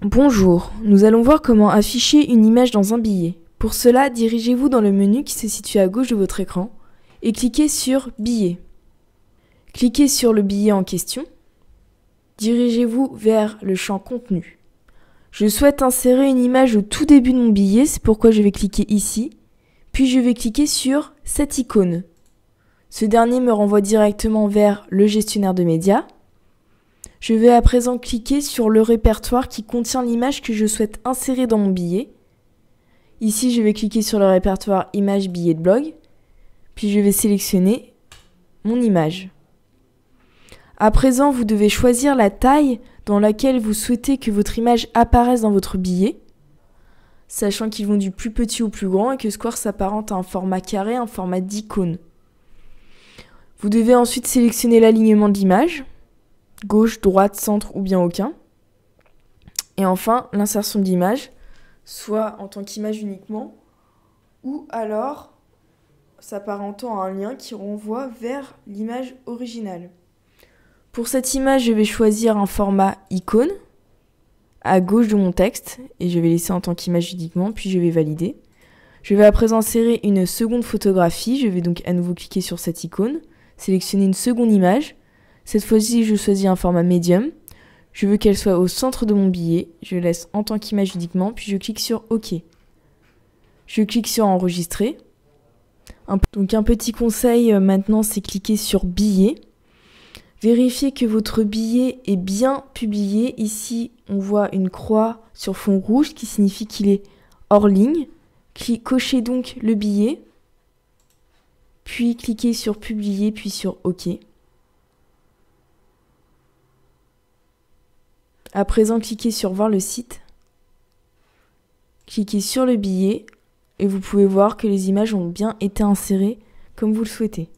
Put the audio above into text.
Bonjour, nous allons voir comment afficher une image dans un billet. Pour cela, dirigez-vous dans le menu qui se situe à gauche de votre écran et cliquez sur Billet. Cliquez sur le billet en question. Dirigez-vous vers le champ Contenu. Je souhaite insérer une image au tout début de mon billet, c'est pourquoi je vais cliquer ici. Puis je vais cliquer sur cette icône. Ce dernier me renvoie directement vers le gestionnaire de médias. Je vais à présent cliquer sur le répertoire qui contient l'image que je souhaite insérer dans mon billet. Ici, je vais cliquer sur le répertoire Images billet de blog, puis je vais sélectionner mon image. À présent, vous devez choisir la taille dans laquelle vous souhaitez que votre image apparaisse dans votre billet, sachant qu'ils vont du plus petit au plus grand et que Square s'apparente à un format carré, un format d'icône. Vous devez ensuite sélectionner l'alignement de l'image, gauche, droite, centre ou bien aucun. Et enfin, l'insertion de l'image, soit en tant qu'image uniquement, ou alors s'apparentant à un lien qui renvoie vers l'image originale. Pour cette image, je vais choisir un format icône à gauche de mon texte et je vais laisser en tant qu'image uniquement, puis je vais valider. Je vais à présent insérer une seconde photographie, je vais donc à nouveau cliquer sur cette icône, sélectionner une seconde image. Cette fois-ci, je choisis un format médium. Je veux qu'elle soit au centre de mon billet. Je laisse en tant qu'image uniquement, puis je clique sur OK. Je clique sur Enregistrer. Donc un petit conseil maintenant, c'est cliquer sur Billet. Vérifiez que votre billet est bien publié. Ici, on voit une croix sur fond rouge qui signifie qu'il est hors ligne. Cochez donc le billet, puis cliquez sur Publier, puis sur OK. À présent, cliquez sur Voir le site. Cliquez sur le billet et vous pouvez voir que les images ont bien été insérées comme vous le souhaitez.